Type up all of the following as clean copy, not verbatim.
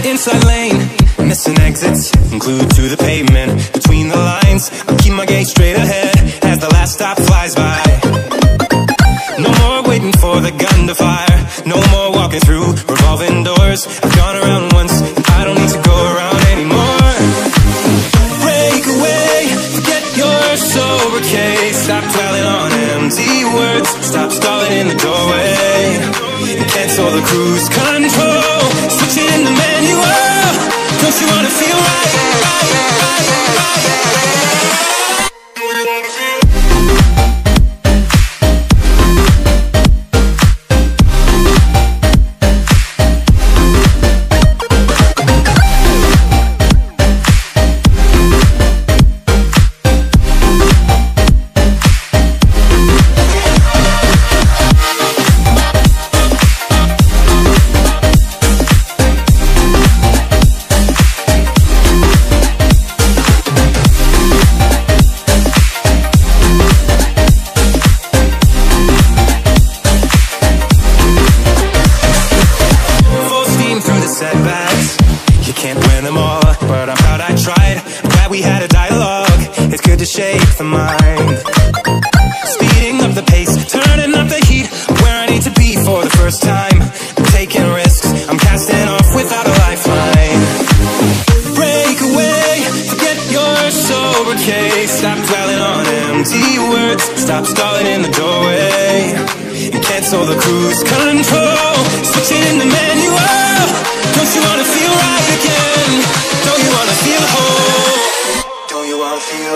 Inside lane, missing exits, glued to the pavement. Between the lines, I keep my gaze straight ahead as the last stop flies by. No more waiting for the gun to fire, no more walking through revolving doors. I've gone around once, I don't need to go around anymore. Break away, forget your sober case. Stop dwelling on empty words, stop stalling in the doorway, and cancel the cruise control. Switch it in the manual, don't you wanna feel right, right, right, right, right. The mind, speeding up the pace, turning up the heat, where I need to be for the first time. I'm taking risks, I'm casting off without a lifeline. Break away, forget your sober case. Stop dwelling on empty words, stop stalling in the doorway, and cancel the cruise control. Switch it in the manual, don't you wanna feel right again? Don't you wanna feel whole? Don't you wanna feel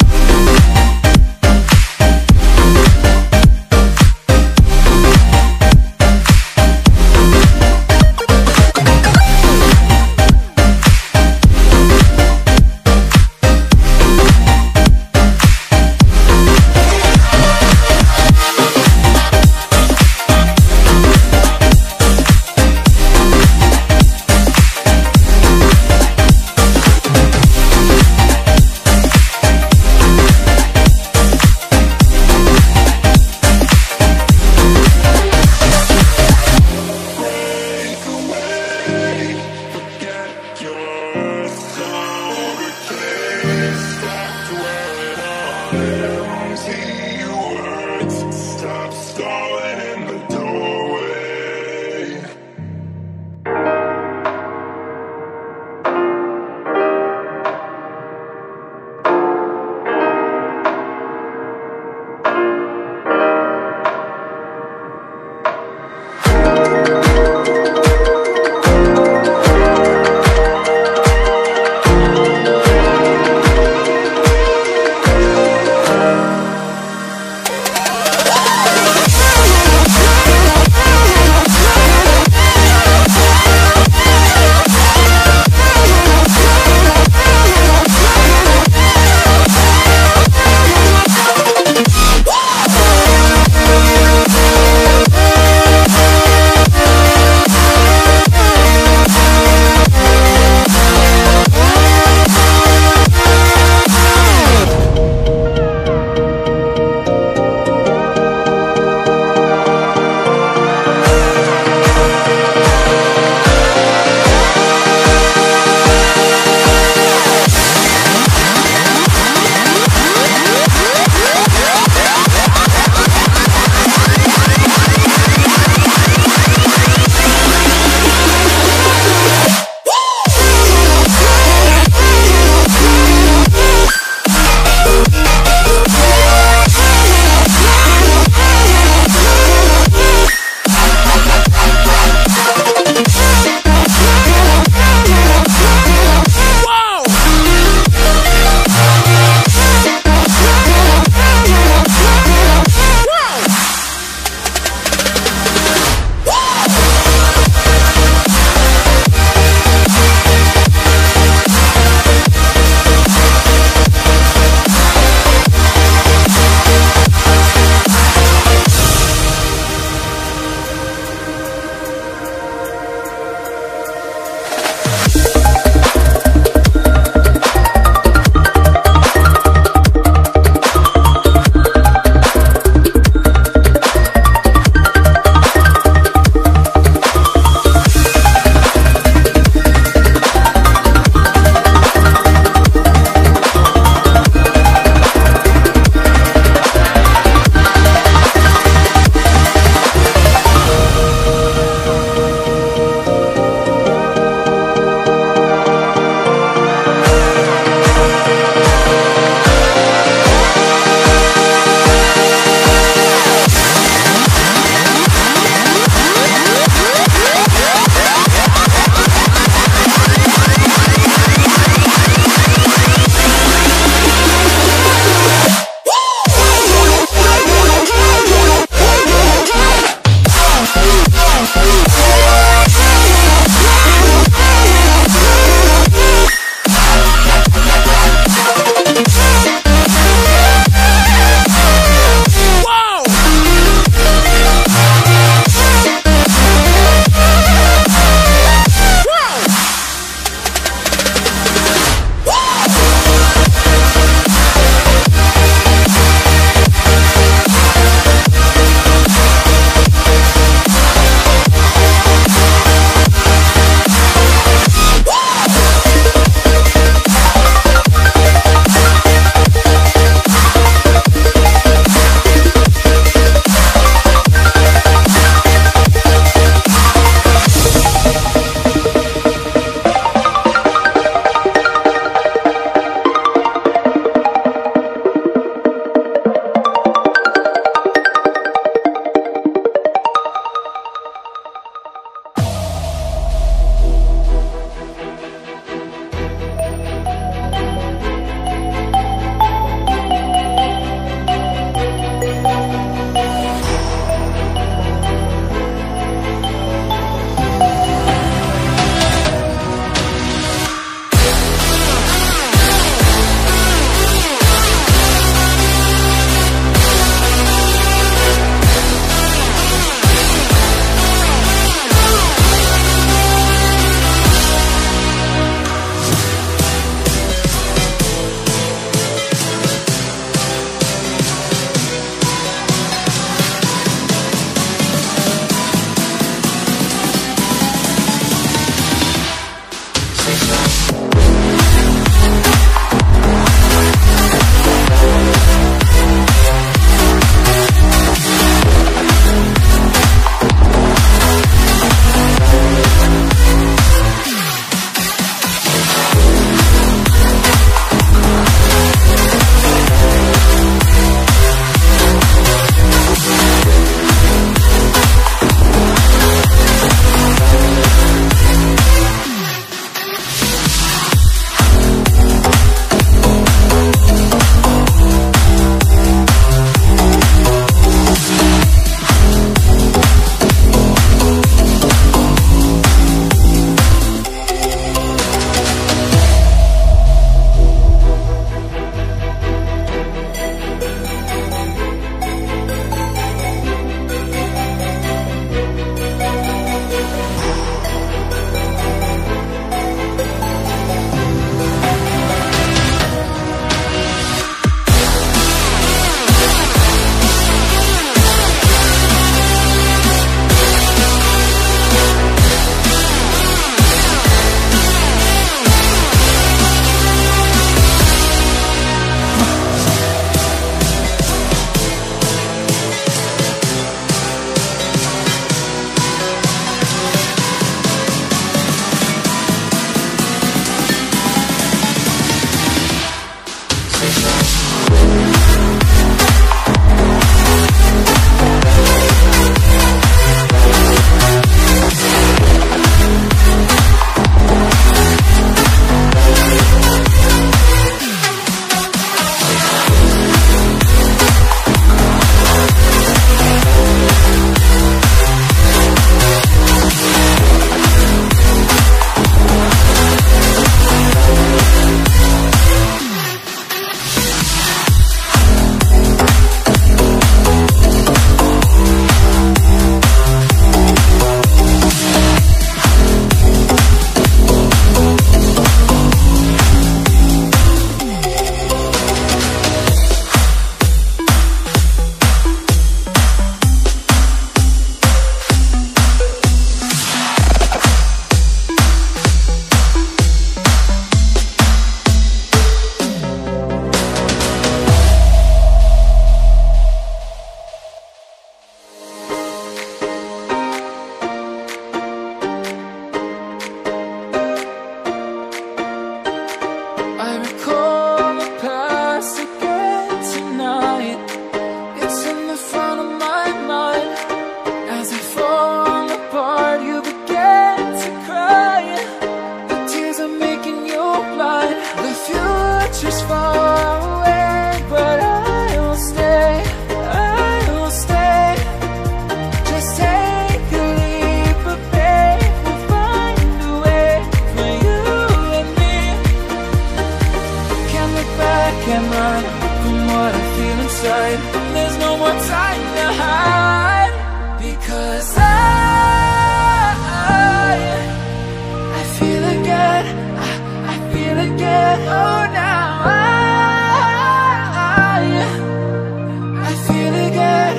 feel again.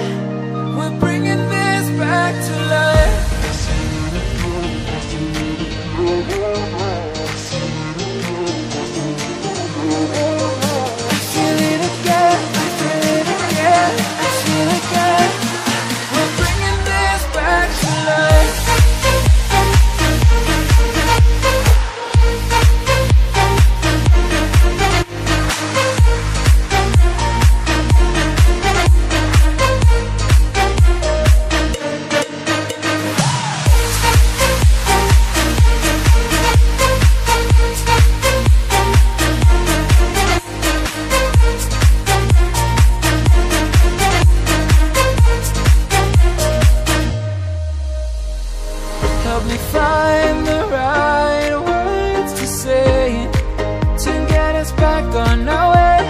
We're bringing this back to life. I feel it again. I feel it again. I feel it again. We're bringing this back to life. Help me find the right words to say to get us back on our way.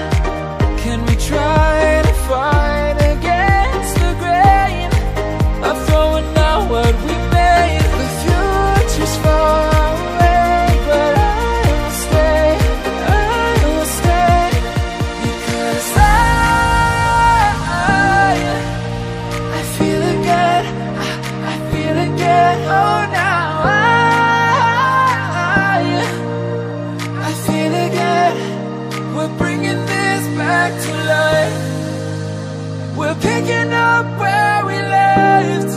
Can we try to fight against the grain of throwing out what we made? The future's far away, but I will stay, because I feel again, I feel again, oh now I feel again. We're bringing this back to life. We're picking up where we left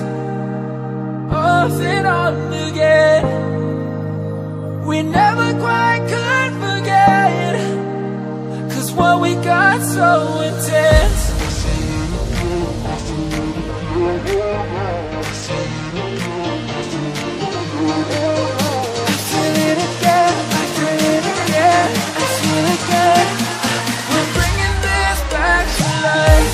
off and on again. We never quite could forget, 'cause what we got so intense. I feel it again, I feel it again, I feel it again. We're bringing this back to life.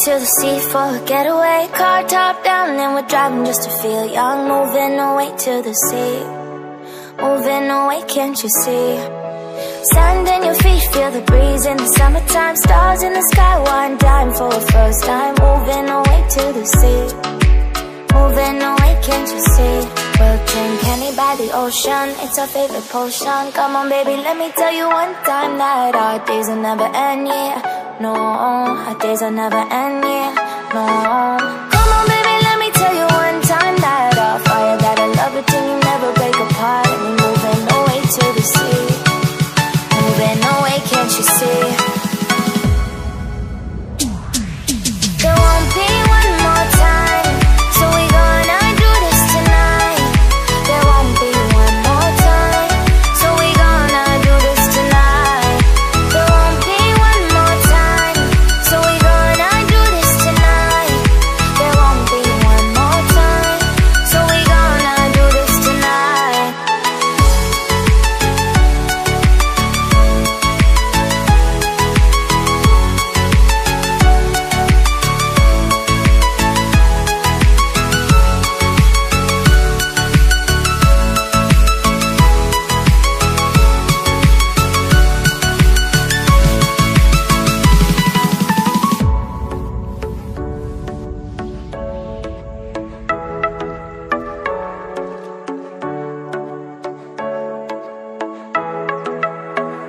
To the sea for a getaway, car top down and we're driving just to feel young. Moving away to the sea, moving away, can't you see? Sand in your feet, feel the breeze in the summertime. Stars in the sky, one dime for a first time. Moving away to the sea, moving away, can't you see? We'll drink honey by the ocean, it's our favorite potion. Come on baby, let me tell you one time that our days will never end, yeah. No, our days will never end, yeah. No. Come on baby, let me tell you one time that our fire, that I love it till you never break apart. And we're moving away to the sea, moving away, can't you see? There won't be one more time, so we gonna do this tonight. There won't be one more time, so we gonna do this tonight. There won't be one more time, so we gonna do this tonight. There won't be one more time, so we gonna do this tonight.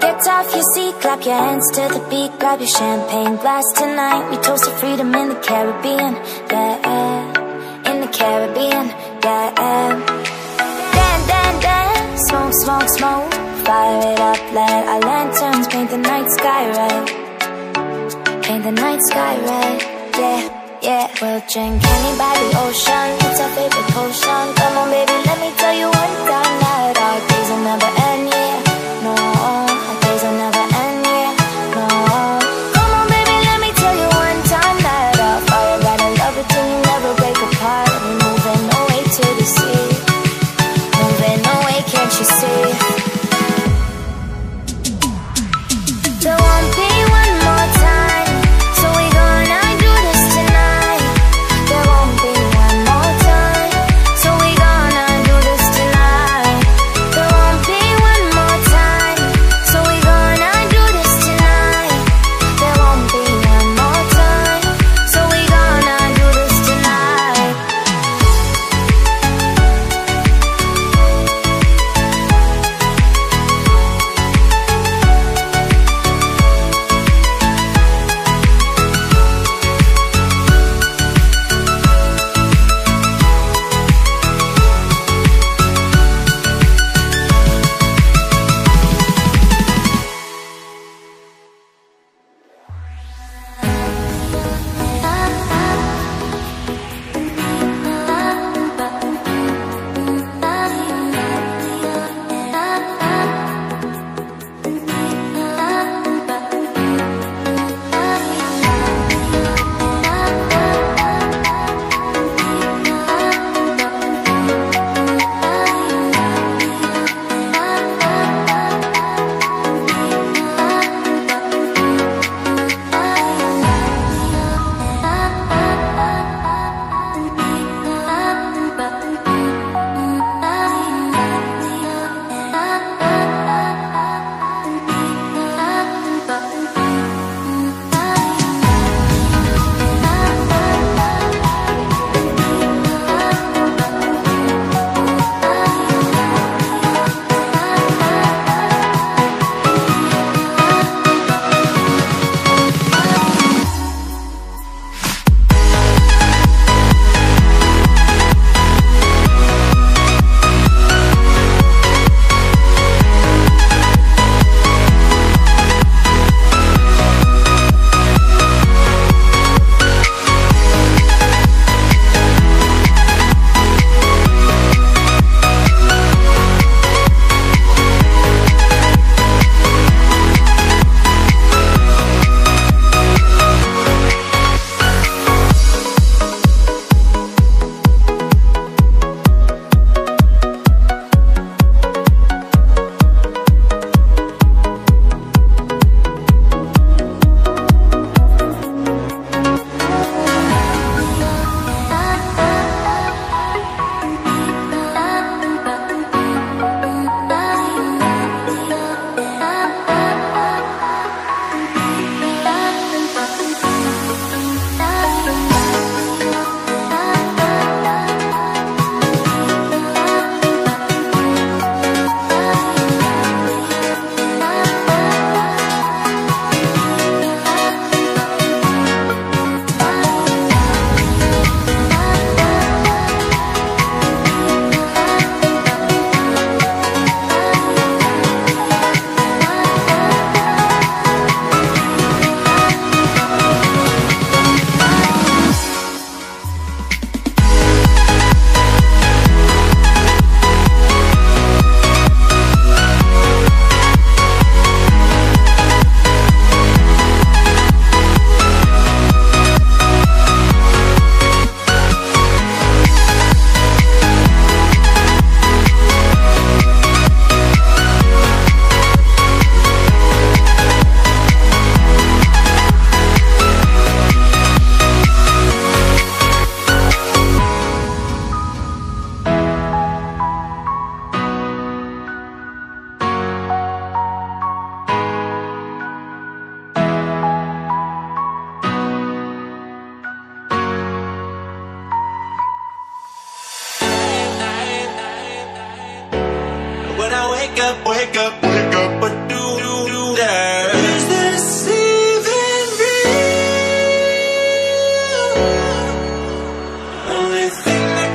Get off your seat, clap your hands to the beat. Grab your champagne glass tonight. We toast to freedom in the Caribbean, yeah, in the Caribbean. Caribbean, yeah. Dance, smoke, fire it up, let our lanterns paint the night sky red. Paint the night sky red, yeah. We'll drink honey by the ocean, it's our favorite potion. Come on baby, let me tell you one time that our days will never end, yeah. No, our days will never end, yeah. No. Come on baby, let me tell you one time that our fire gotta love it till you never break apart. We're moving away to the sea, moving away, can't you see? There won't be one more time, so we gonna do this tonight. There won't be one more time, so we gonna do this tonight. There won't be one more time, so we gonna do this tonight. There won't be one more time, so we gonna do this tonight. wake up, but do that. Is this even real? Only thing that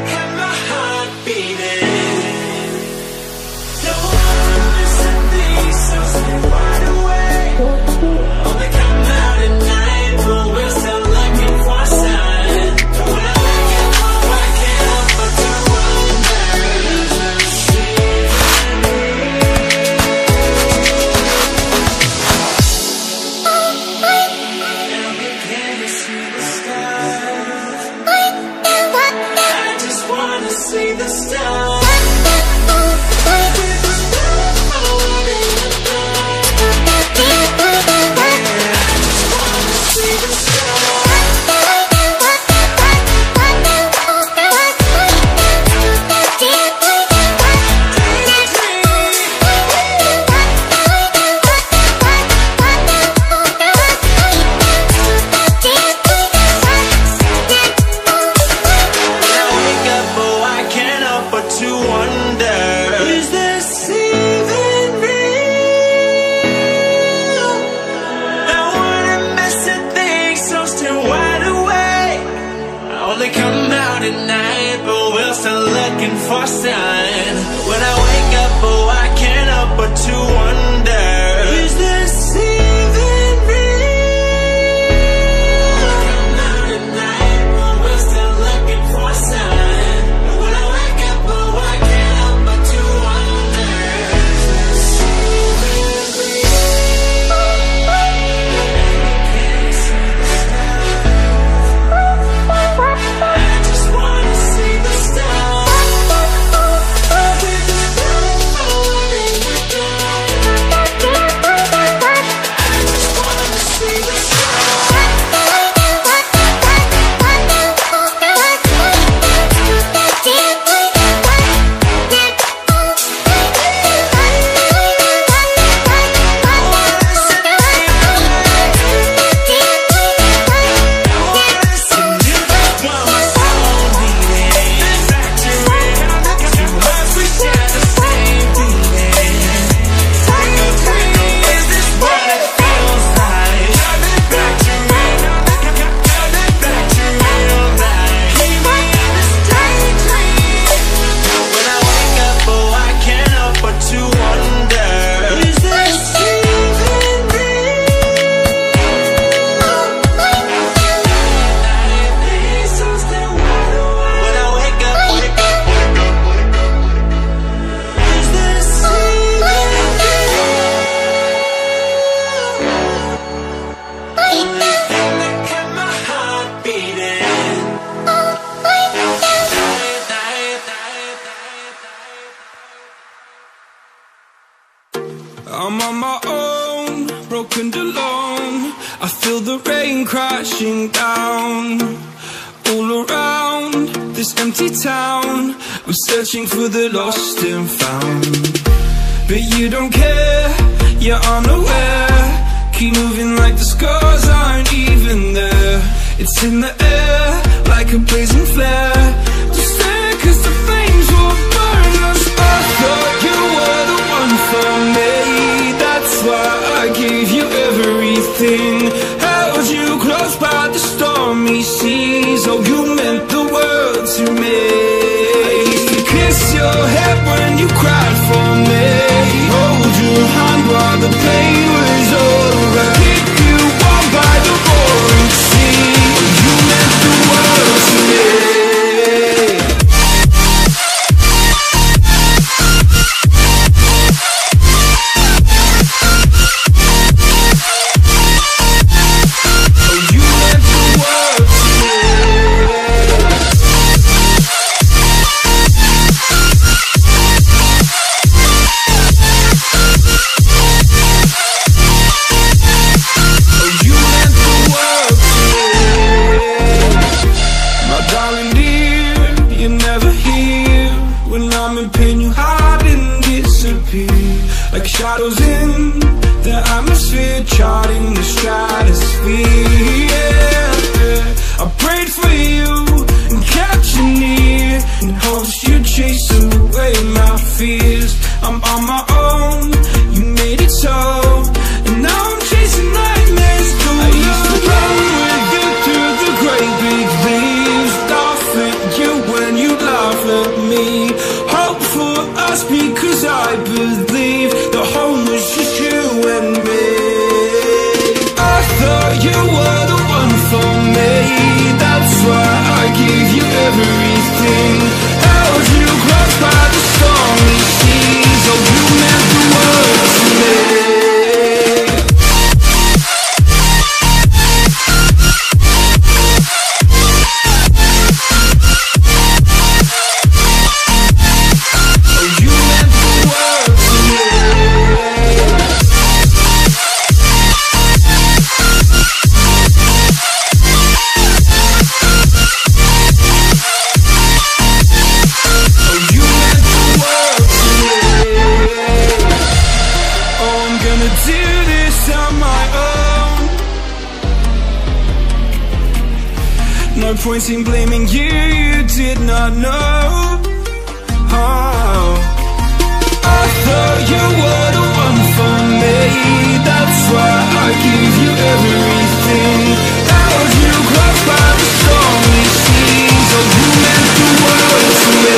see the stars. For sign. When I wake up, oh, I can't help but to wonder, is this even real? Come out at night, but we're still looking for a sign. When I wake up, oh, I can't help but to wonder, is this even real? I just wanna see the stars. I'm on my own, broken alone. I feel the rain crashing down. All around this empty town, I'm searching for the lost and found. But you don't care, you're unaware. Keep moving like the scars aren't even there. It's in the air, like a blazing flare. Just stare, cause the flames will burn us. I thought you were the one for me. That's why I gave you everything. Held you close by the stormy seas. Oh, you meant the world to me. I used to kiss your head when you cried for me. Hold your hand while the pain was over. Keep you warm by the roaring sea. You meant the world to me. Like shadows in the atmosphere, charting the stratosphere. Yeah. I prayed for you and kept you near, in hopes you'd chase away my fears. I'm on my own, you made it so, and now I'm chasing nightmares through. I used to run with you through the great big leaves, laugh at you when you laugh at me. Hope for us because I believe the home was just you and me. I thought you were the one for me. That's why I gave you everything. Held you close by the stormy seas. Oh, you meant the world to me. point in blaming you, you did not know. Oh, I thought you were the one for me, that's why I give you everything. Held you close by the stormy seas, oh you meant the world to me.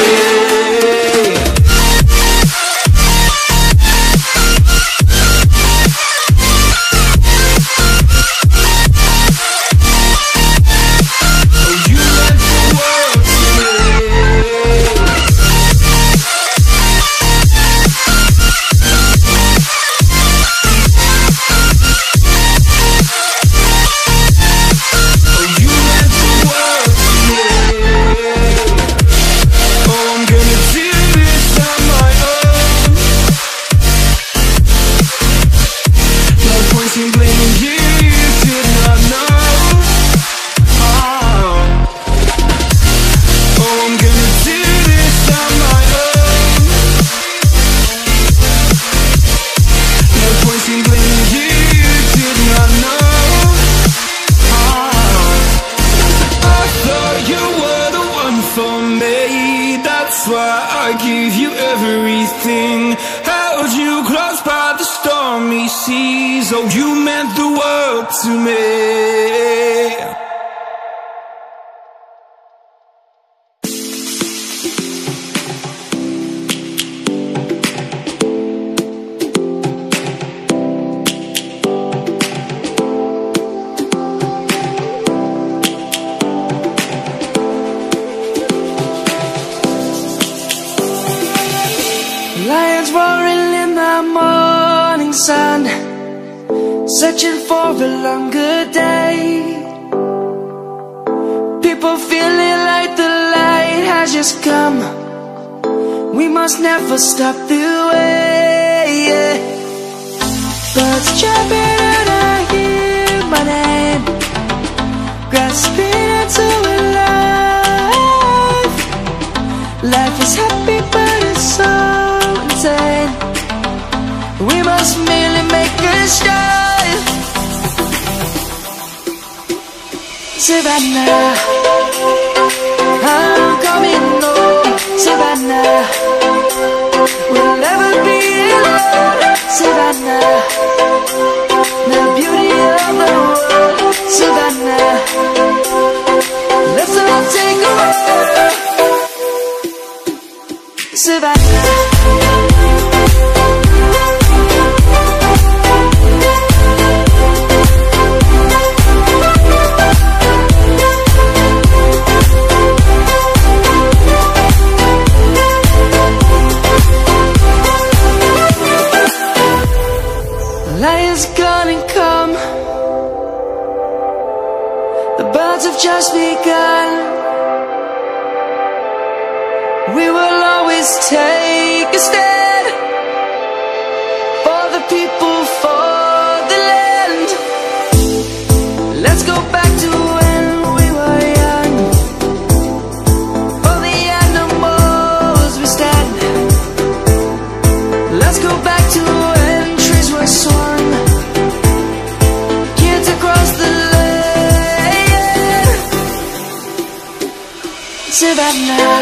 Oh, you meant the world to me. Lions roaring in the morning sun, searching for a longer day. People feeling like the light has just come. We must never stop the way. Birds jumping and I hear my name, grasping into a life. Life is happy but it's so insane. We must merely make a start. Savannah, I'm coming home. Savannah, we'll never be alone. Savannah, the beauty of the world. Savannah, let's all take a walk. Savannah. Lion's gonna come. The birds have just begun. We will always take a stand for the people, for the land. Let's go back to when we were young. For the animals we stand. Let's go back to when trees were swung, kids across the land. Savannah,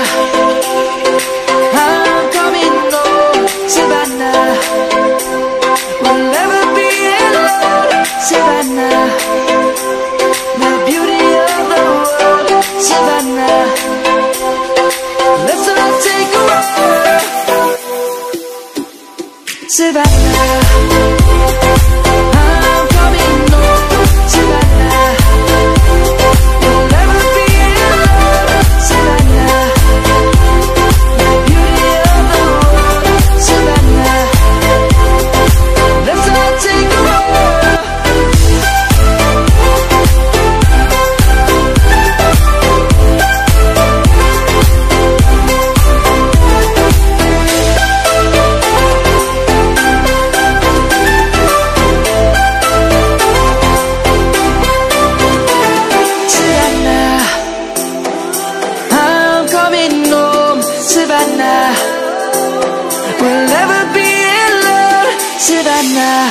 I'm coming home. Savannah, we'll never be alone. Savannah, the beauty of the world. Savannah, let's all take a walk. Savannah, I'm coming home. Savannah, we'll never be alone. Savannah, the beauty of the world. Savannah, let's all take a walk. Savannah, I'm coming home. Savannah, we'll never be alone. Savannah.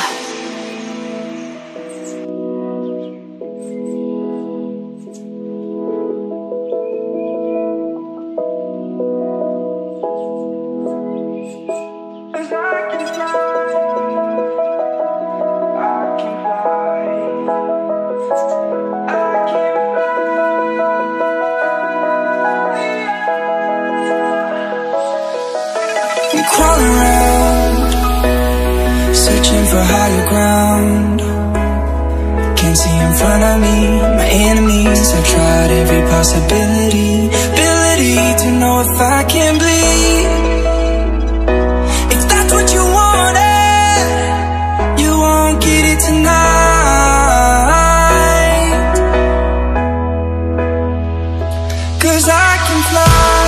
crawling around, searching for higher ground. Can't see in front of me, my enemies. I've tried every possibility, ability to know if I can bleed. If that's what you wanted, you won't get it tonight. 'Cause I can fly,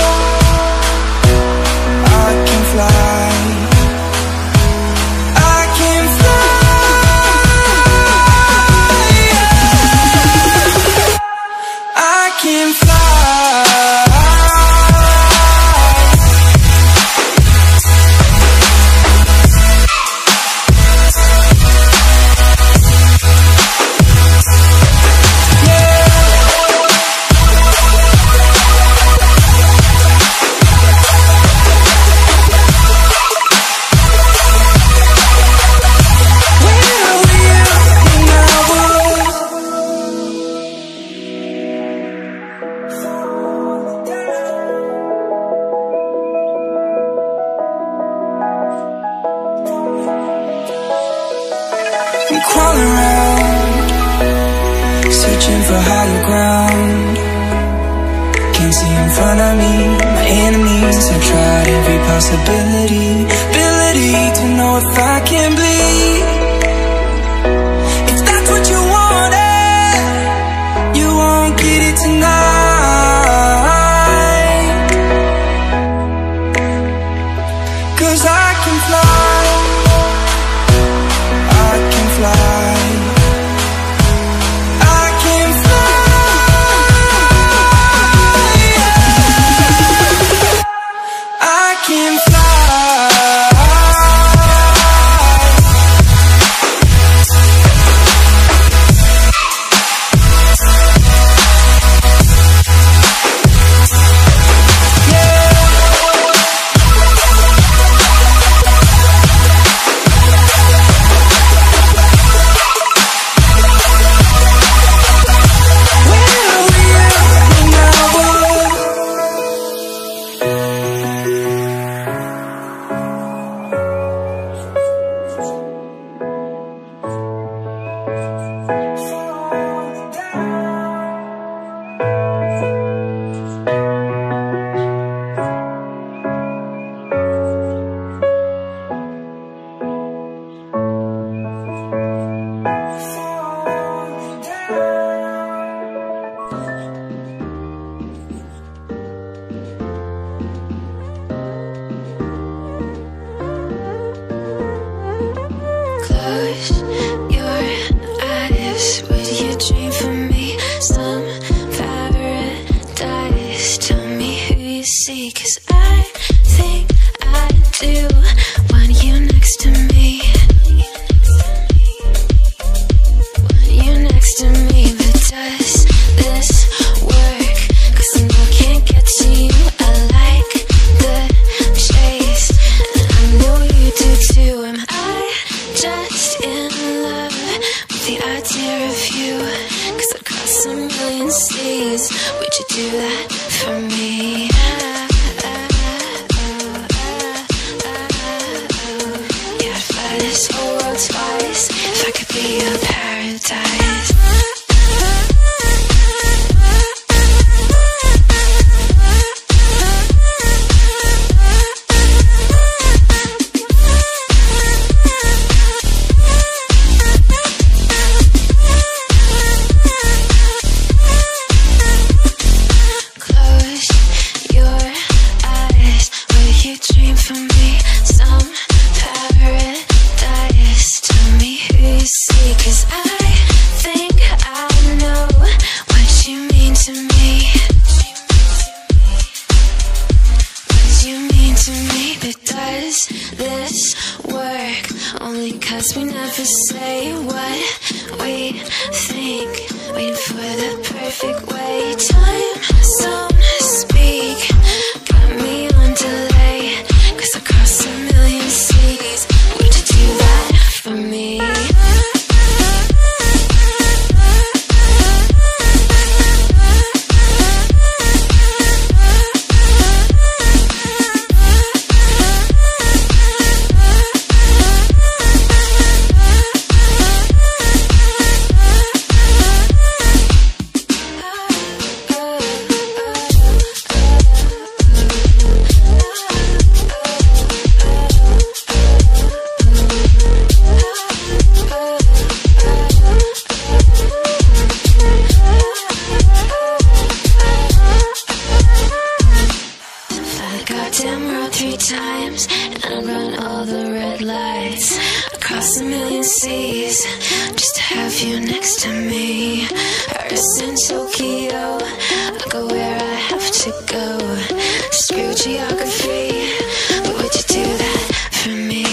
I can fly, I can fly, I can fly. I'm crawling around, searching for higher ground. Can't see in front of me, my enemies. I've tried every possibility, ability to know if I can bleed. If that's what you wanted, you won't get it tonight. 'Cause I can fly, I can fly, I can fly, I can fly. Close your eyes. Would you dream for me? Some paradise. Tell me who you see, 'cause I think I do want you next to me. Want you next to me. But does this work? 'Cause I know I can't get to you. I like the chase, and I know you do too. Am I just in love with the idea of you? 'Cause I'd cross a million seas. Would you do that for me? Yeah, I'd fly this whole world twice if I could be your paradise. Close your eyes. Will you dream for me? Some paradise. Tell me who you see, 'cause I think I know what you mean to me. What you mean to me? But does this work? Only 'cause we never say what we think. Waiting for the perfect way. Time zone speak. Got me on delay. 'Cause I cross a million seas. Would you do that for me? 3 times, and I'd run all the red lights across a million seas just to have you next to me. Paris and Tokyo, I go where I have to go. Screw geography, but would you do that for me?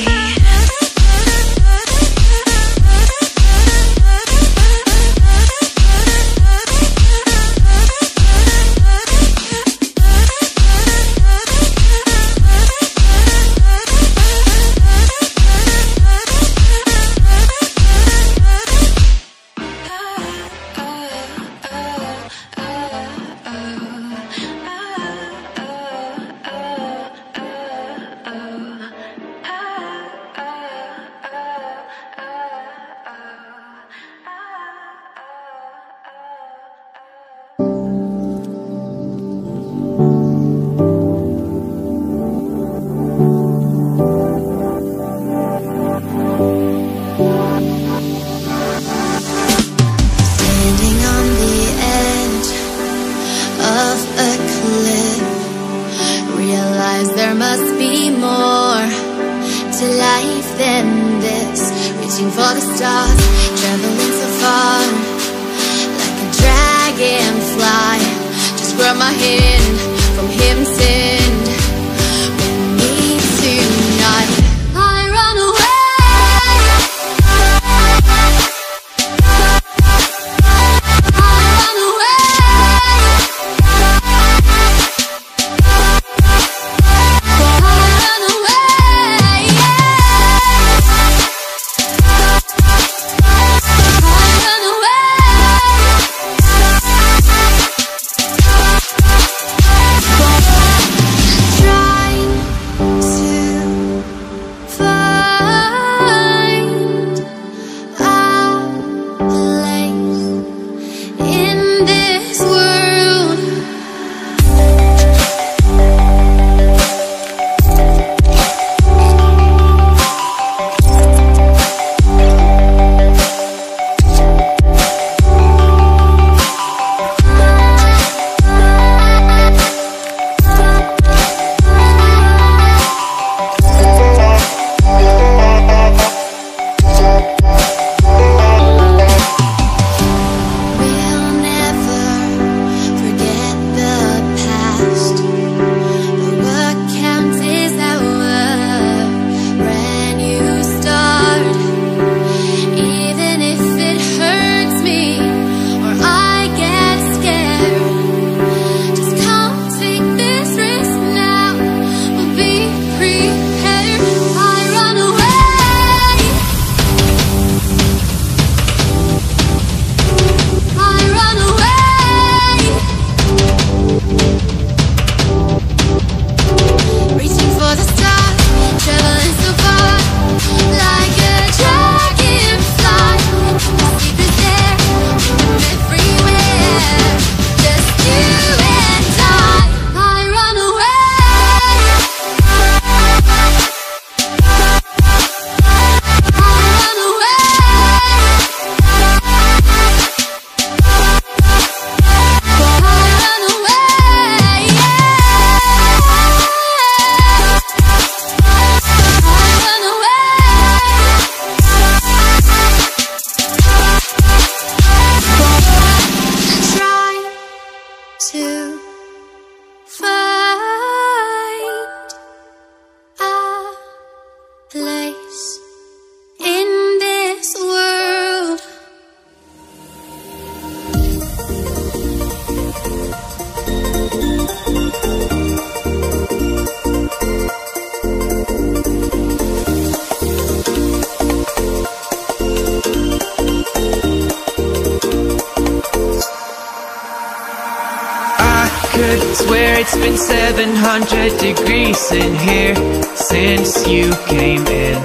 Swear it's been 700 degrees in here since you came in.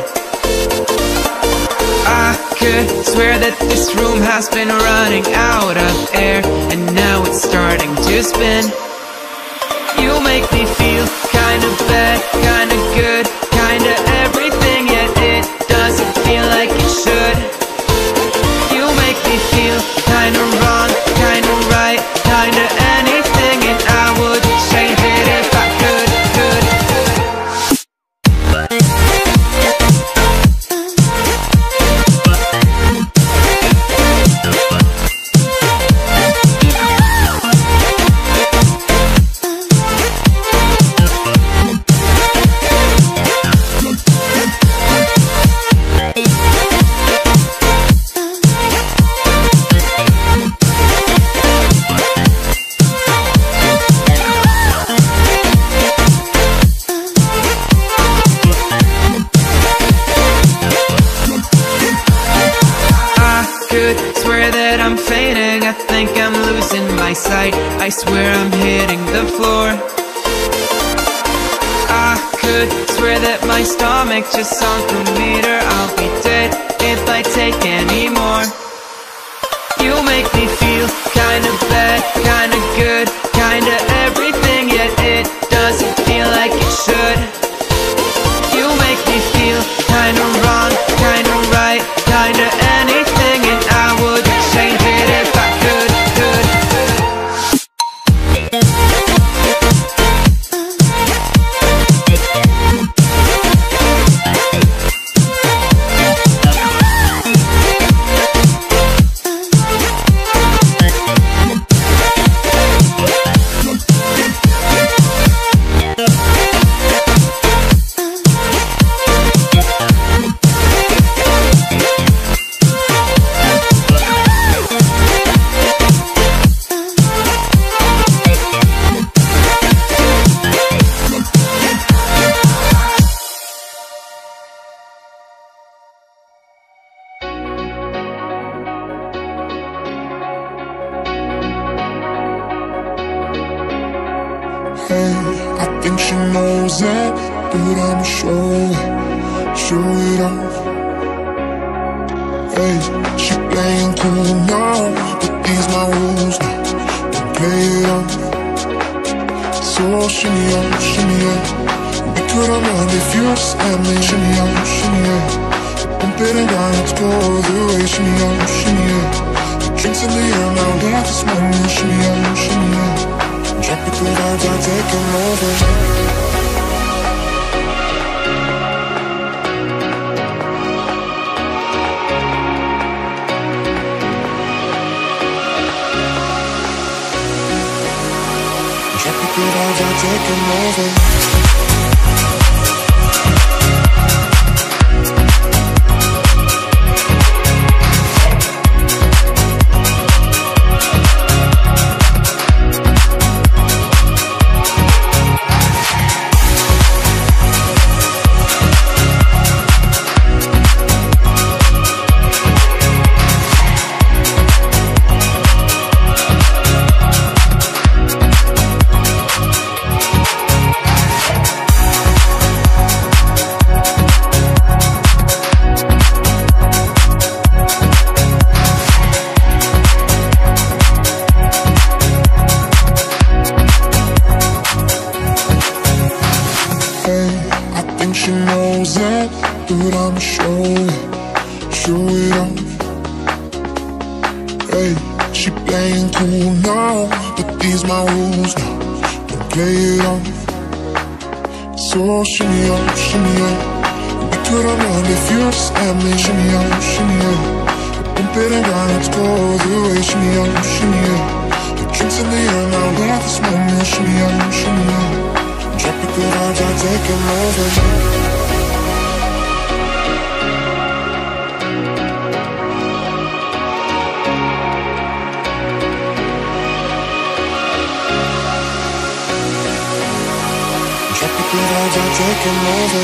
I could swear that this room has been running out of air, and now it's starting to spin. You make me feel kinda bad, kinda good, kinda everything, yet it doesn't feel like it should. You make me feel kinda wrong, kinda right, kinda anything, and I would change it if I could. I swear I'm hitting the floor. I could swear that my stomach just sunk a meter. I'll be dead if I take any more. You make me feel kinda bad, kinda good, kinda everything, yet it doesn't feel like it should. You make me feel kinda wrong, kinda right, kinda anything, and I would change it if I could. I think she knows that, but I'ma show it off. Hey, she playing cool now, but these my rules now. Don't play it off. So shimmy out. We could have run if you just let me. Shimmy out. Bump it and grind, let's go the way. Shimmy out. Drinks in the air now, dance this moment. Shimmy out. Tropical vibes are taking over. Tropical vibes are taking over. But I'ma show it off. Hey, she playing cool now, but these my rules now. Don't play it off. So shimmy out. We could have run if you just let me. Shimmy out. Bump it and grind, let's go the way. Shimmy out. The drinks in the air now, let this moment. Shimmy out. Tropical vibes are taking over. Tropical vibes are taking over.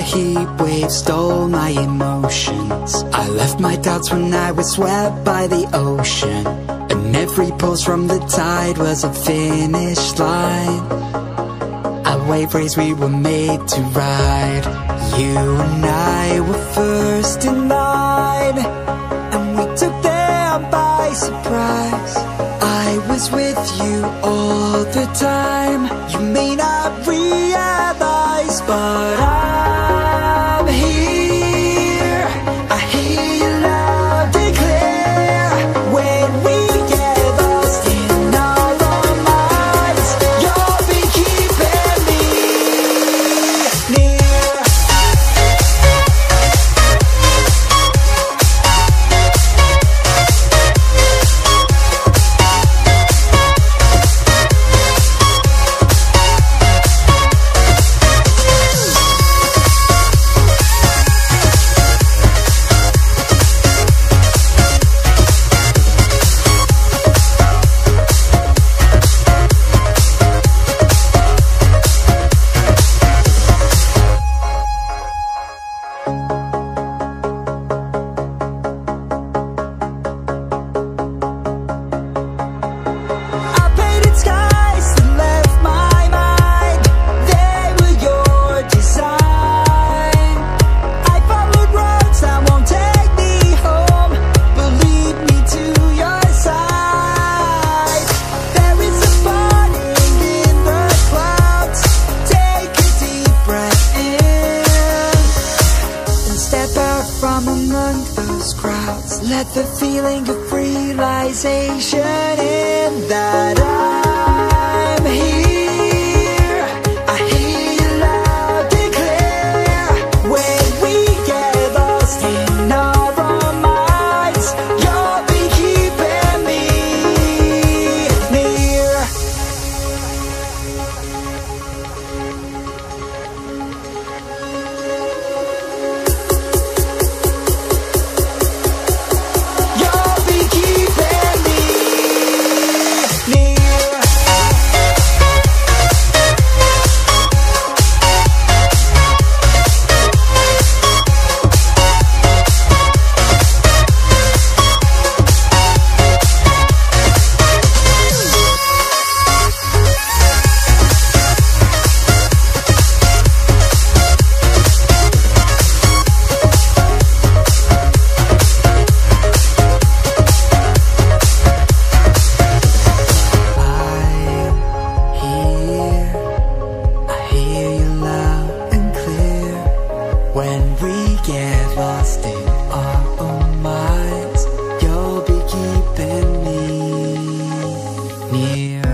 heat wave stole my emotions. I left my doubts when I was swept by the ocean, and every pulse from the tide was a finish line. A wave race we were made to ride. You and I were first in line, and we took them by surprise. I was with you all the time. You may not realize, but I'm here. I hear you loud and clear. When we get lost in our own minds, you'll be keeping me near. Let the feeling of realization in that I'm here. I hear you loud and clear. When we get lost in our own minds, you'll be keeping me near. You'll be keeping me near. I hear you loud and clear. When we get lost in our own minds, you'll be keeping me near.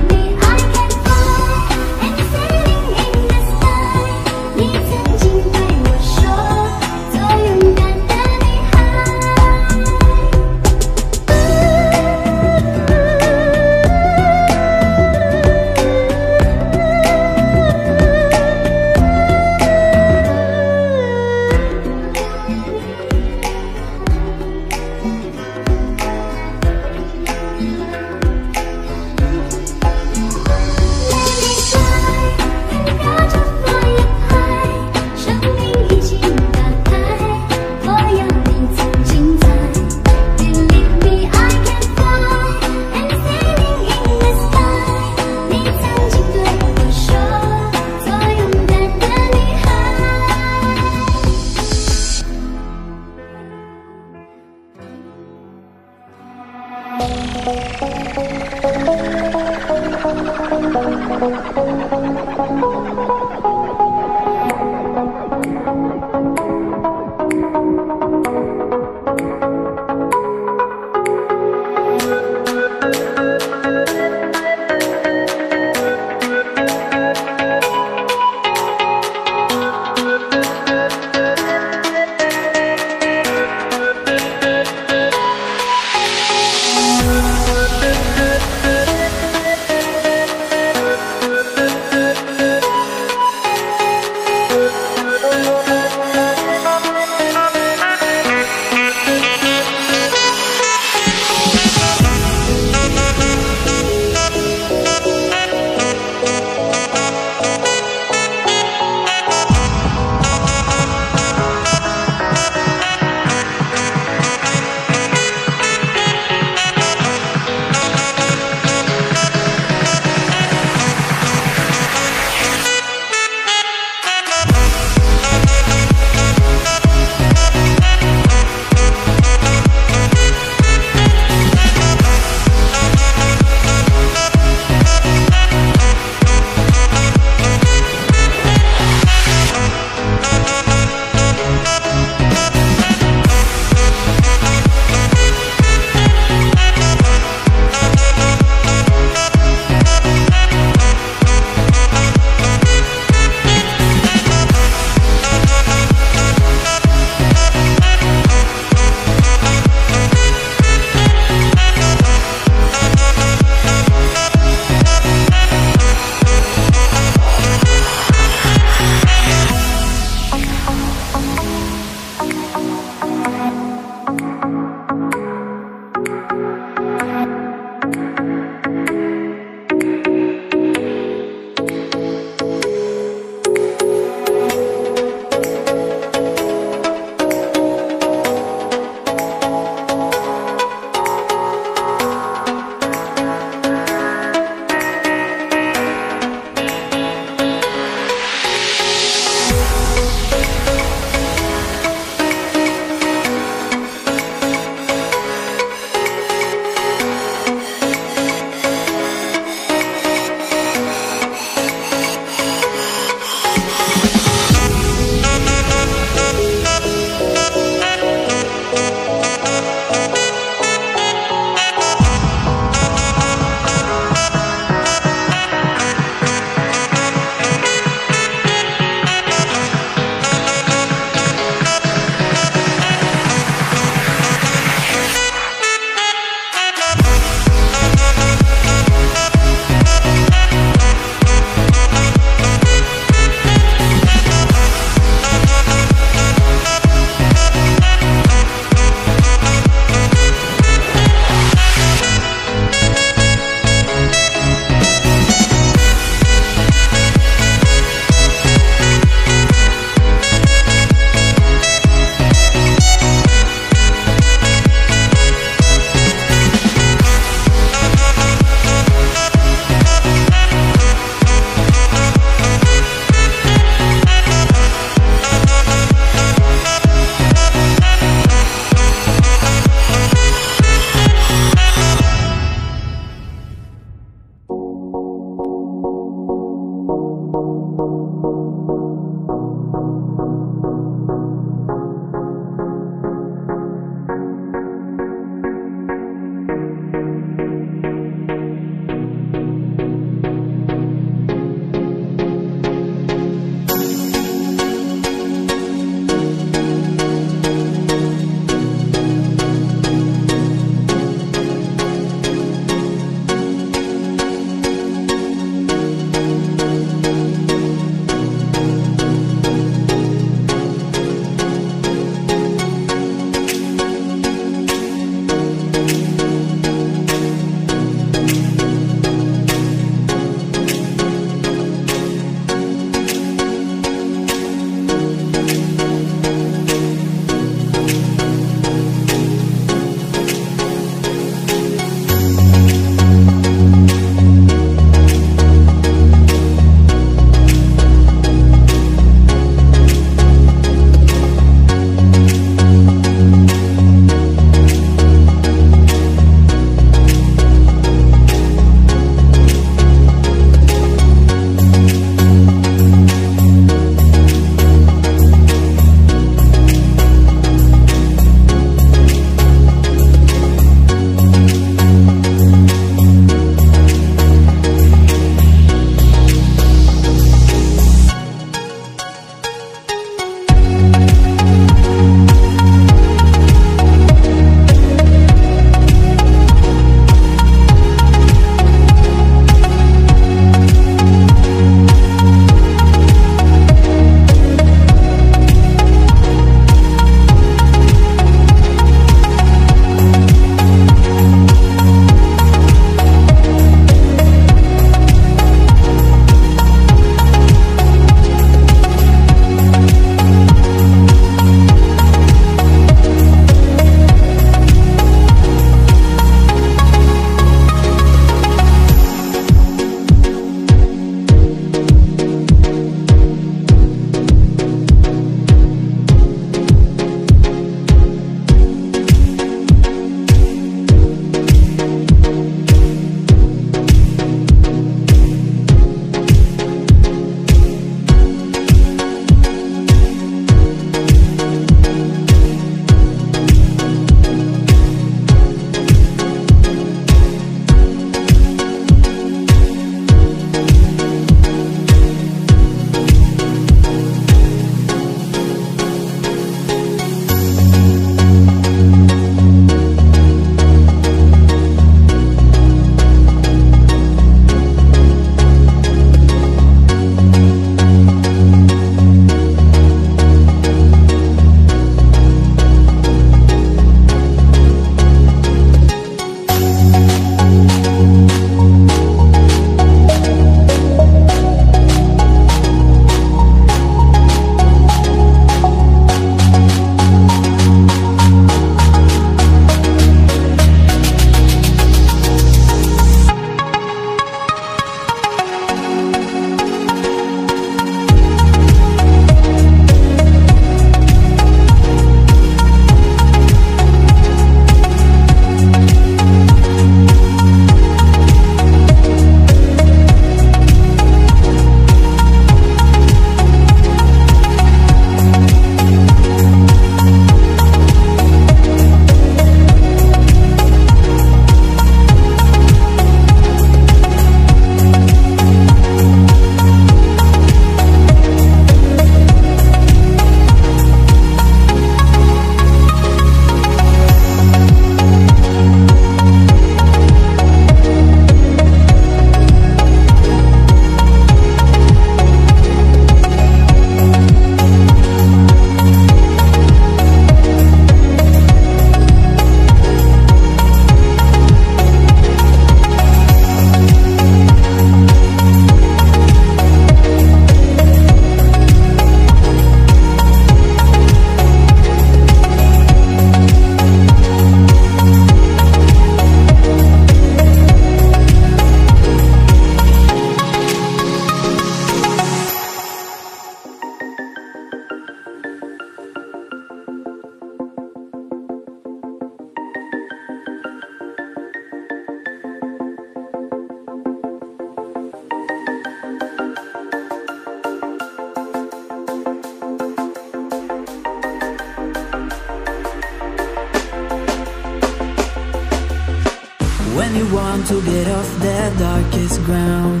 want to get off the darkest ground,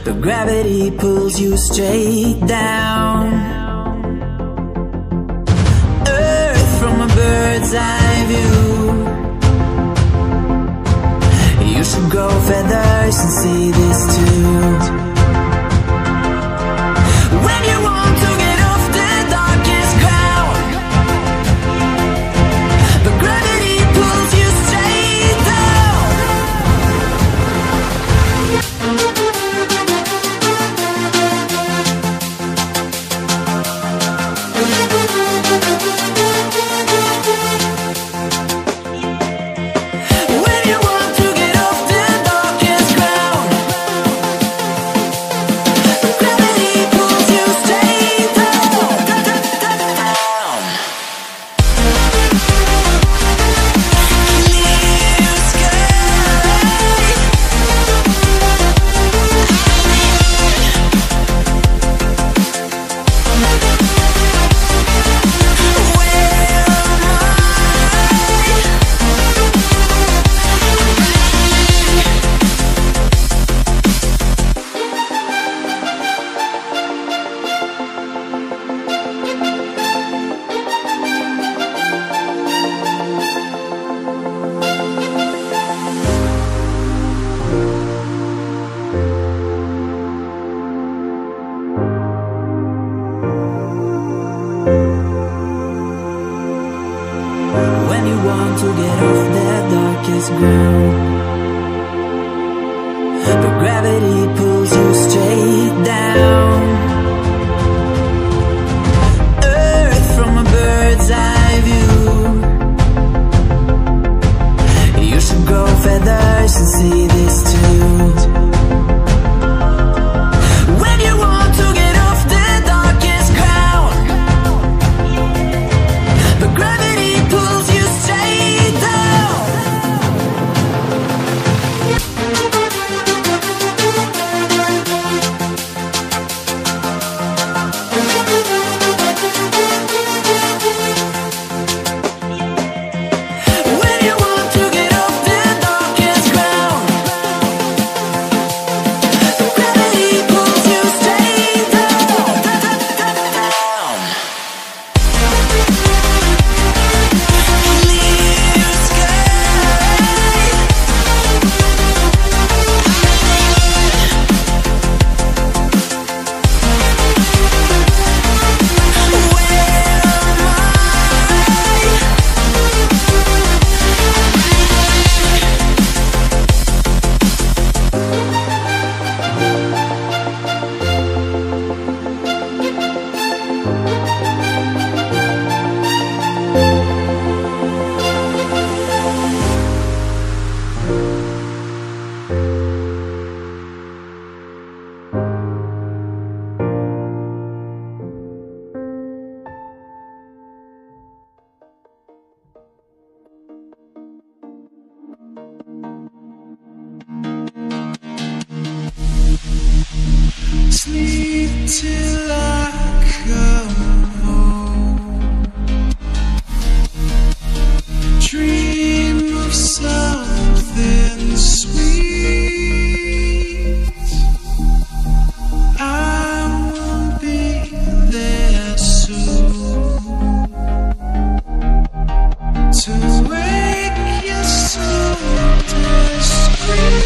but gravity pulls you straight down. Earth from a bird's eye view. You should grow feathers and see this too. When you want to get off the darkest ground, but gravity pulls you straight down. When you want to get off the darkest ground, but gravity pulls you straight down. Clear sky. When you want to get off the darkest ground, but gravity pulls you straight down. Earth from a bird's eye view. You should grow feathers and see this too. When you want to get off the darkest ground, but gravity pulls you straight down. When you want to get off the darkest ground, but gravity pulls you straight down. Clear sky. Sleep till I come home. Dream of something sweet. I will be there soon to wake you so discreet.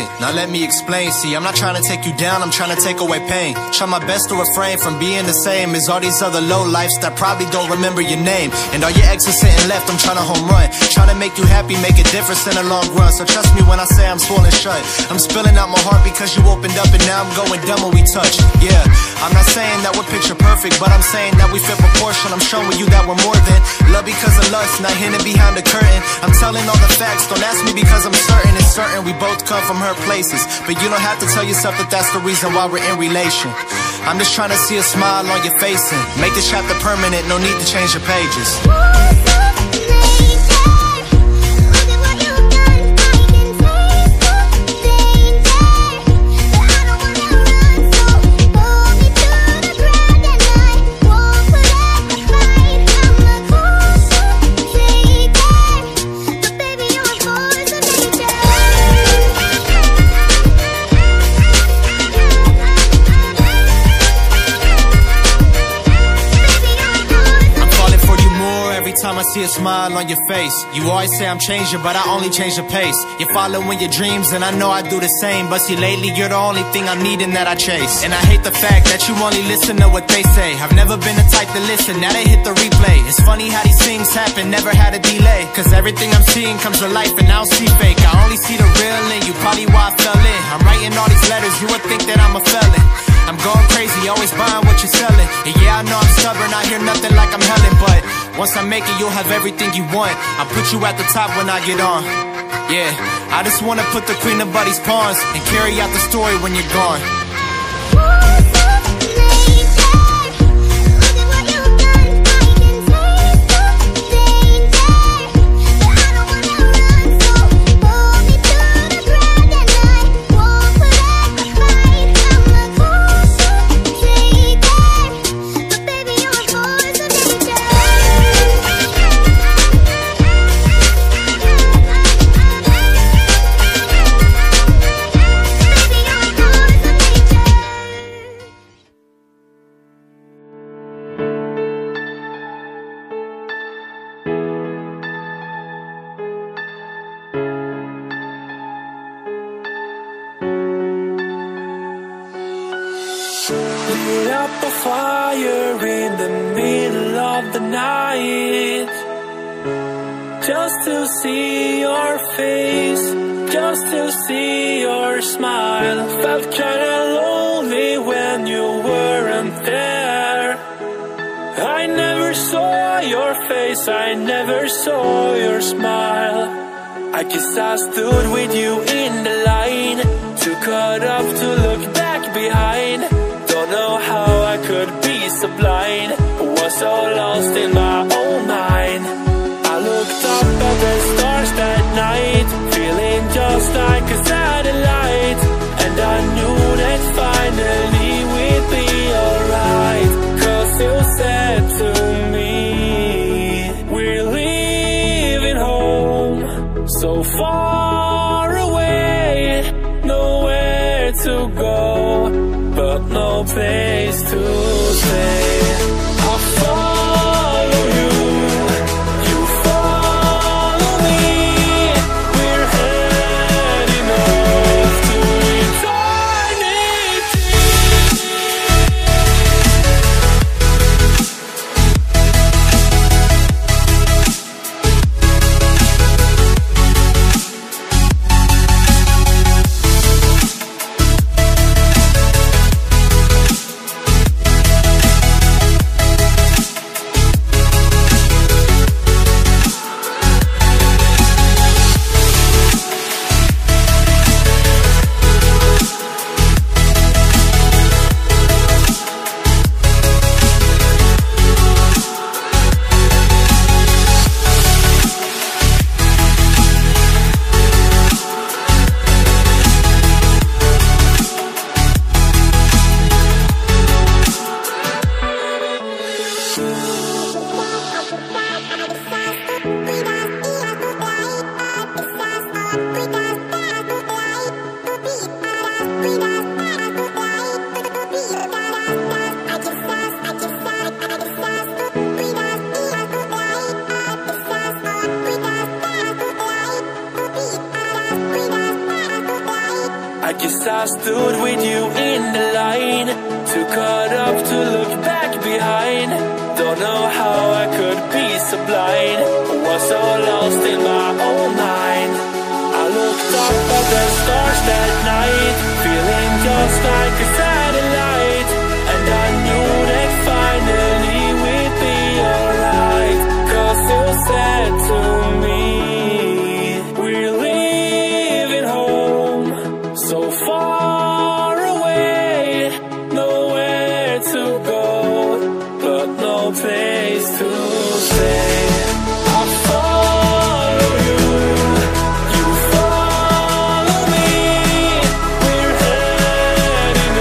patient. Now let me explain. See, I'm not trying to take you down, I'm trying to take away pain. Try my best to refrain from being the same as all these other low lifes that probably don't remember your name. And all your exes sitting left, I'm trying to home run. Trying to make you happy, make a difference in the long run. So trust me when I say I'm swollen shut. I'm spilling out my heart because you opened up, and now I'm going dumb when we touch. Yeah, I'm not saying that we're picture perfect, but I'm saying that we fit proportion. I'm showing you that we're more than love because of lust, not hidden behind the curtain. I'm telling all the facts, don't ask me because I'm certain. It's certain we both come from hurt places, but you don't have to tell yourself that that's the reason why we're in relation. I'm just trying to see a smile on your face and make this chapter permanent, no need to change your pages. Time I see a smile on your face. You always say I'm changing, but I only change the pace. You're following your dreams, and I know I do the same. But see, lately you're the only thing I'm needing that I chase. And I hate the fact that you only listen to what they say. I've never been the type to listen, now they hit the replay. It's funny how these things happen, never had a delay. Cause everything I'm seeing comes to life, and I don't see fake. I only see the real in you, probably why I fell in. I'm writing all these letters, you would think that I'm a felon. I'm going crazy, always buying what you're selling. And yeah, I know I'm stubborn, I hear nothing like I'm Helen. But once I make it, you'll have everything you want. I'll put you at the top when I get on. Yeah, I just wanna put the queen of buddies' pawns and carry out the story when you're gone. Lit up a fire in the middle of the night, just to see your face, just to see your smile. Felt kinda lonely when you weren't there. I never saw your face, I never saw your smile. I guess I stood with you in the line, too caught up to look back behind. Don't know how I could be so blind, was so lost in my own mind. I looked up at the stars that night, feeling just like a satellite. And I knew that finally we'd be alright. Cause you said to me, we're leaving home, so far away, nowhere to go, but no place to stay. I'll follow you, you follow me. We're heading off to eternity. I guess I stood with you in the line, too caught up to look back behind. Don't know how I could be so blind, was so lost in my own mind. I looked up at the stars that night, feeling just like a satellite, and I knew that finally we'd be alright. Cause you said to me, we're leaving home, so far away, nowhere to go, but no place to stay. I follow you, you follow me, we're heading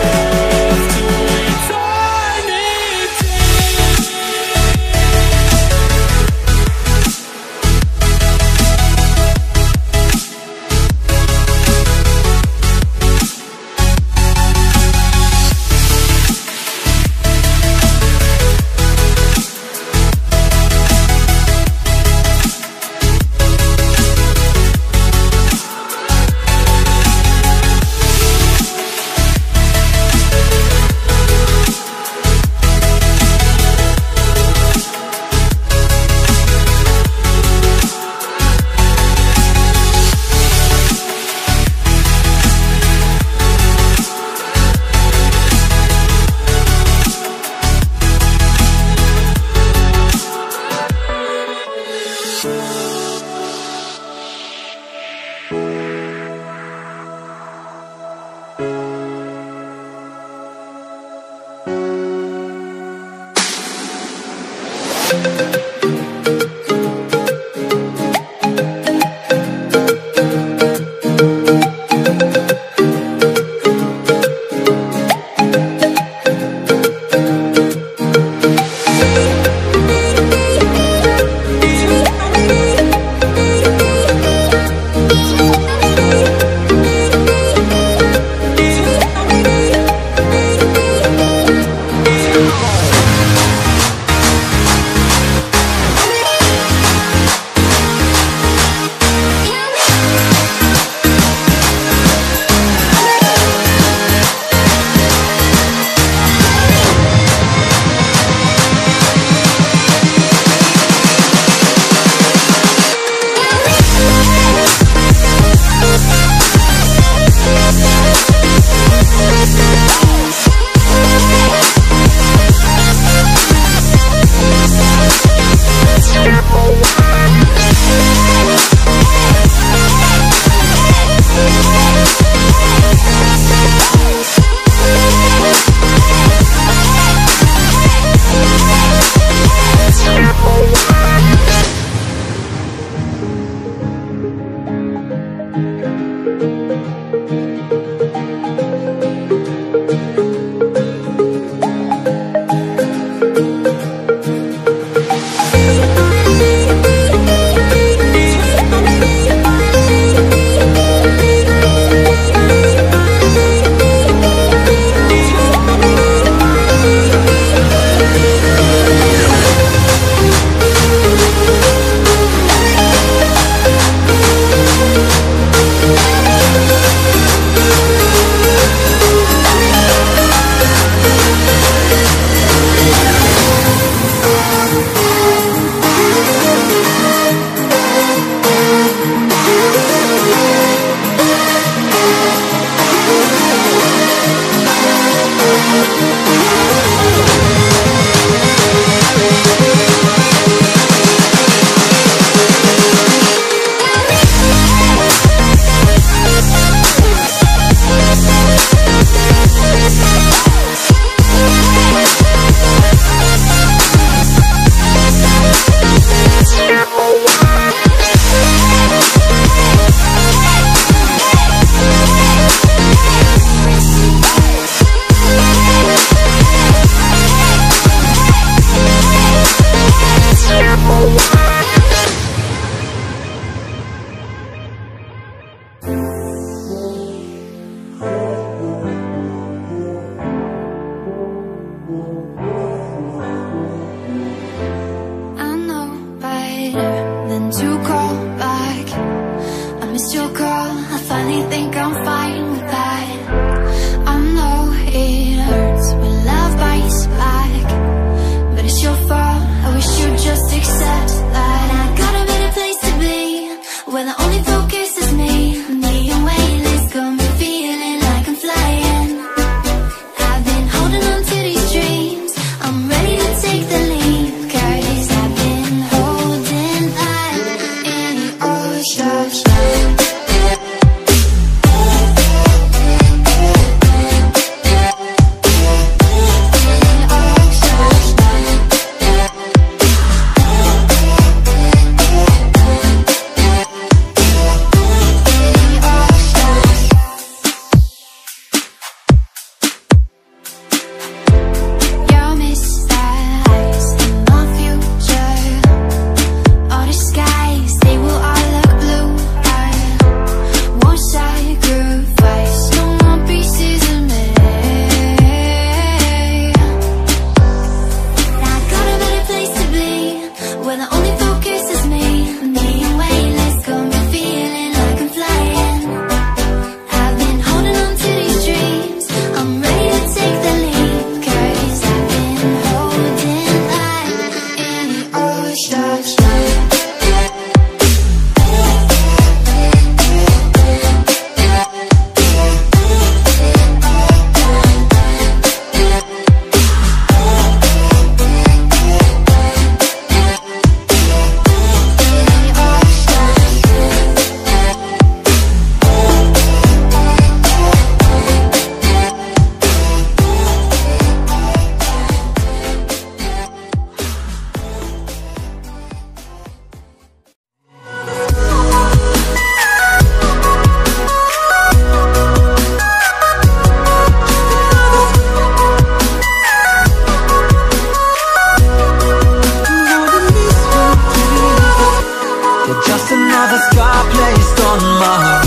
You're just another scar placed on my heart,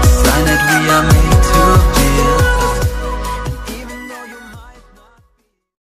sign that we are meant